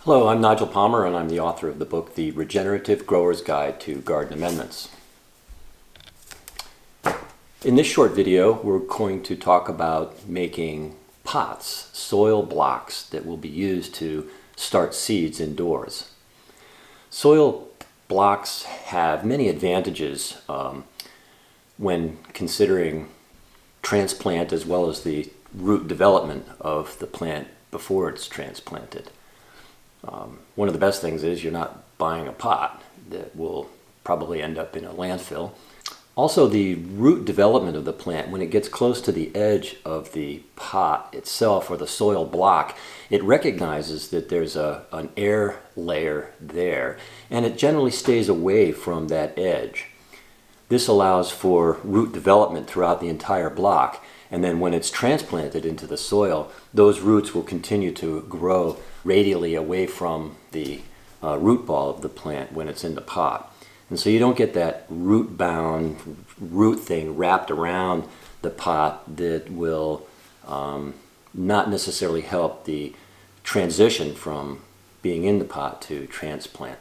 Hello, I'm Nigel Palmer and I'm the author of the book, The Regenerative Grower's Guide to Garden Amendments. In this short video, we're going to talk about making pots, soil blocks that will be used to start seeds indoors. Soil blocks have many advantages when considering transplant as well as the root development of the plant before it's transplanted. One of the best things is you're not buying a pot that will probably end up in a landfill. Also, the root development of the plant, when it gets close to the edge of the pot itself or the soil block, it recognizes that there's an air layer there, and it generally stays away from that edge. This allows for root development throughout the entire block, and then when it's transplanted into the soil, those roots will continue to grow radially away from the root ball of the plant when it's in the pot. And so you don't get that root-bound root thing wrapped around the pot that will not necessarily help the transition from being in the pot to transplant.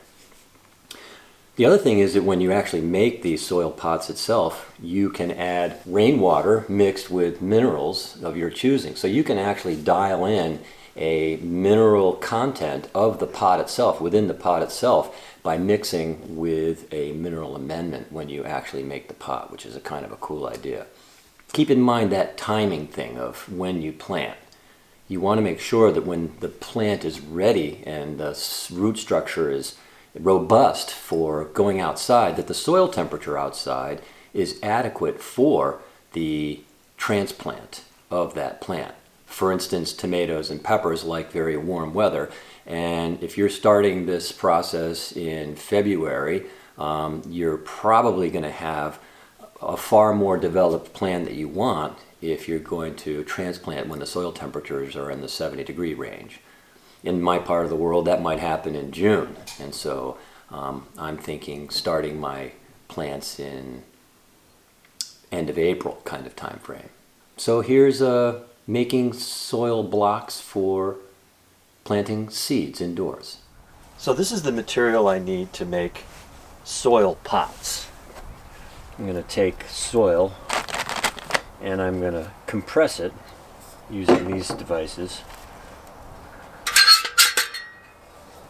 The other thing is that when you actually make these soil pots itself, you can add rainwater mixed with minerals of your choosing. So you can actually dial in a mineral content of the pot itself, within the pot itself, by mixing with a mineral amendment when you actually make the pot, which is a kind of a cool idea. Keep in mind that timing thing of when you plant. You want to make sure that when the plant is ready and the root structure is robust for going outside, that the soil temperature outside is adequate for the transplant of that plant. For instance, tomatoes and peppers like very warm weather, and if you're starting this process in February, you're probably going to have a far more developed plant that you want if you're going to transplant when the soil temperatures are in the 70-degree range. In my part of the world, that might happen in June, and so I'm thinking starting my plants in end of April kind of time frame. So here's making soil blocks for planting seeds indoors. So this is the material I need to make soil pots. I'm going to take soil and I'm going to compress it using these devices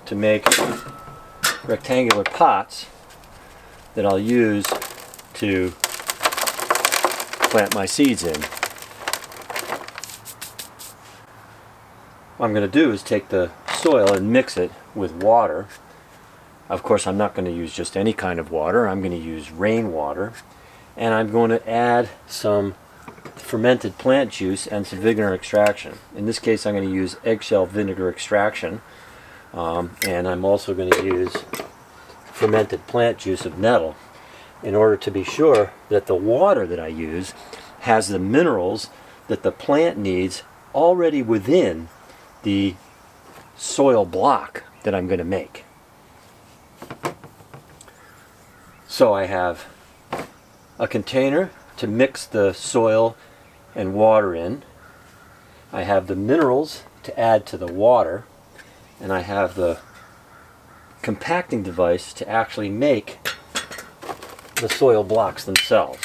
to make rectangular pots that I'll use to plant my seeds in. What I'm going to do is take the soil and mix it with water. Of course, I'm not going to use just any kind of water. I'm going to use rainwater, and I'm going to add some fermented plant juice and some vinegar extraction. In this case, I'm going to use eggshell vinegar extraction, and I'm also going to use fermented plant juice of nettle in order to be sure that the water that I use has the minerals that the plant needs already within the soil block that I'm going to make. So I have a container to mix the soil and water in. I have the minerals to add to the water, and I have the compacting device to actually make the soil blocks themselves.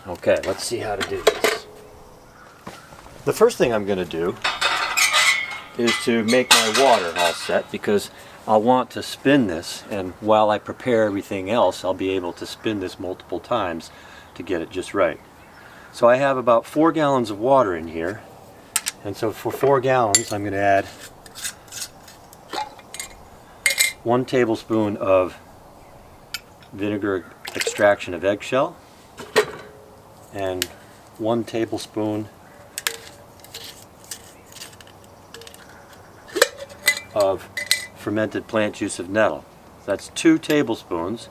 Okay, let's see how to do this. The first thing I'm going to do is to make my water all set, because I'll want to spin this, and while I prepare everything else, I'll be able to spin this multiple times to get it just right. So I have about 4 gallons of water in here, and so for 4 gallons I'm going to add 1 tablespoon of vinegar extraction of eggshell and 1 tablespoon of fermented plant juice of nettle. That's 2 tablespoons,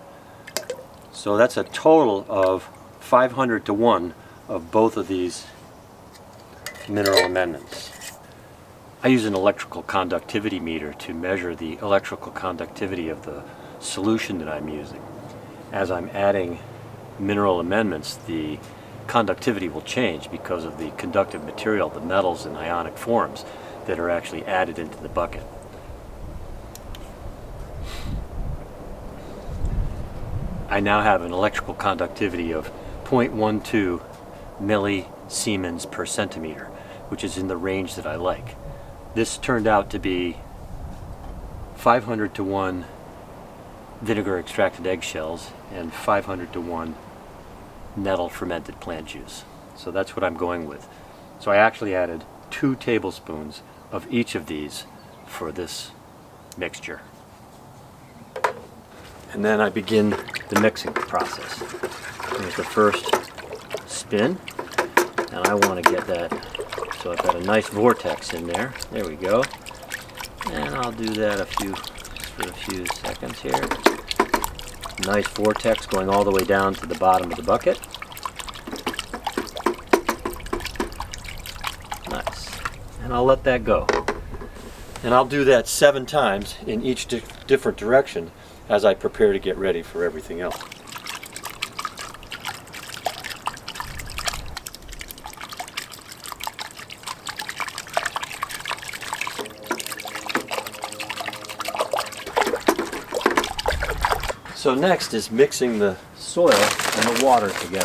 so that's a total of 500 to 1 of both of these mineral amendments. I use an electrical conductivity meter to measure the electrical conductivity of the solution that I'm using. As I'm adding mineral amendments, the conductivity will change because of the conductive material, the metals and ionic forms that are actually added into the bucket. I now have an electrical conductivity of 0.12 millisiemens per centimeter, which is in the range that I like. This turned out to be 500 to 1 vinegar extracted eggshells and 500 to 1 nettle fermented plant juice. So that's what I'm going with. So I actually added 2 tablespoons of each of these for this mixture. And then I begin the mixing process. Here's the first spin, and I want to get that so I've got a nice vortex in there. There we go. And I'll do that for a few seconds here. Nice vortex going all the way down to the bottom of the bucket. Nice. And I'll let that go. And I'll do that 7 times in each different direction as I prepare to get ready for everything else. So next is mixing the soil and the water together.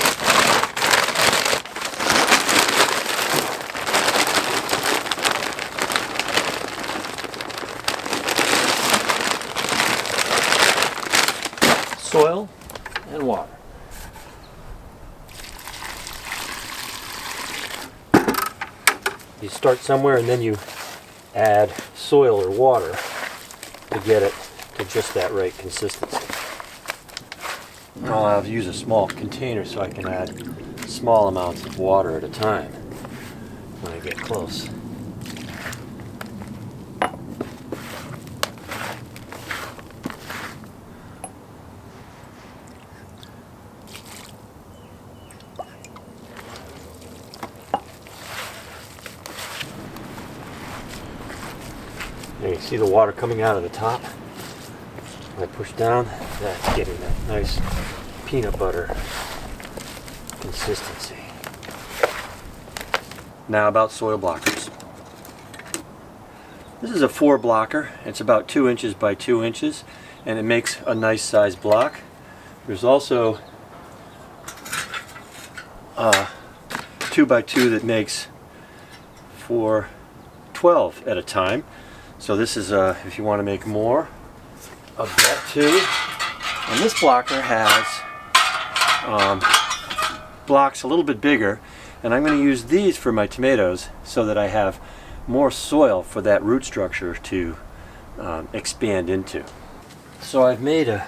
Soil and water. You start somewhere and then you add soil or water to get it to just that right consistency. I'll use a small container so I can add small amounts of water at a time when I get close. There you see the water coming out of the top. When I push down, that's getting that nice peanut butter consistency. Now about soil blockers. This is a 4 blocker. It's about 2 inches by 2 inches, and it makes a nice size block. There's also a 2 by 2 that makes for 12 at a time. So this is if you want to make more of that too. And this blocker has blocks a little bit bigger, and I'm going to use these for my tomatoes so that I have more soil for that root structure to expand into. So I've made a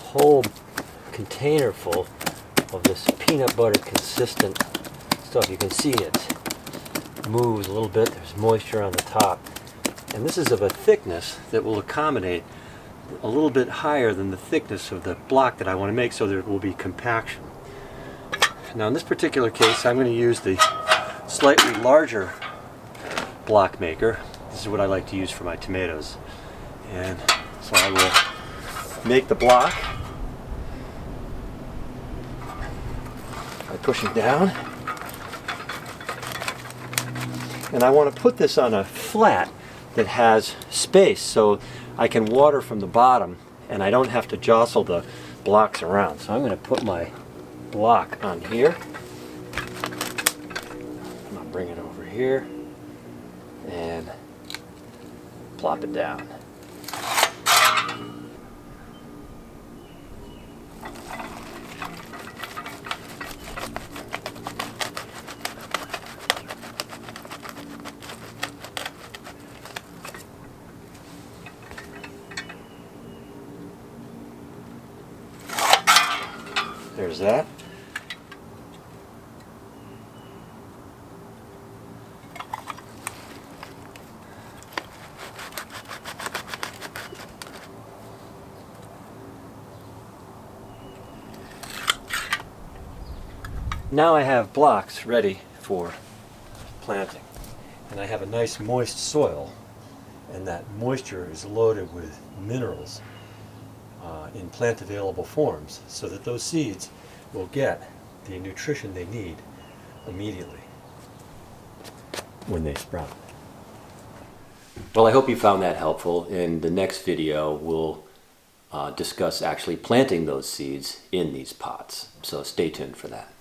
whole container full of this peanut butter consistent stuff. You can see it moves a little bit. There's moisture on the top. And this is of a thickness that will accommodate a little bit higher than the thickness of the block that I want to make, so there will be compaction. Now in this particular case I'm going to use the slightly larger block maker. This is what I like to use for my tomatoes. And so I will make the block by pushing down. And I want to put this on a flat that has space so I can water from the bottom and I don't have to jostle the blocks around. So I'm going to put my block on here. I'm going to bring it over here and plop it down. There's that. Now I have blocks ready for planting, and I have a nice moist soil, and that moisture is loaded with minerals in plant available forms, so that those seeds will get the nutrition they need immediately when they sprout. Well, I hope you found that helpful. In the next video, we'll discuss actually planting those seeds in these pots. So stay tuned for that.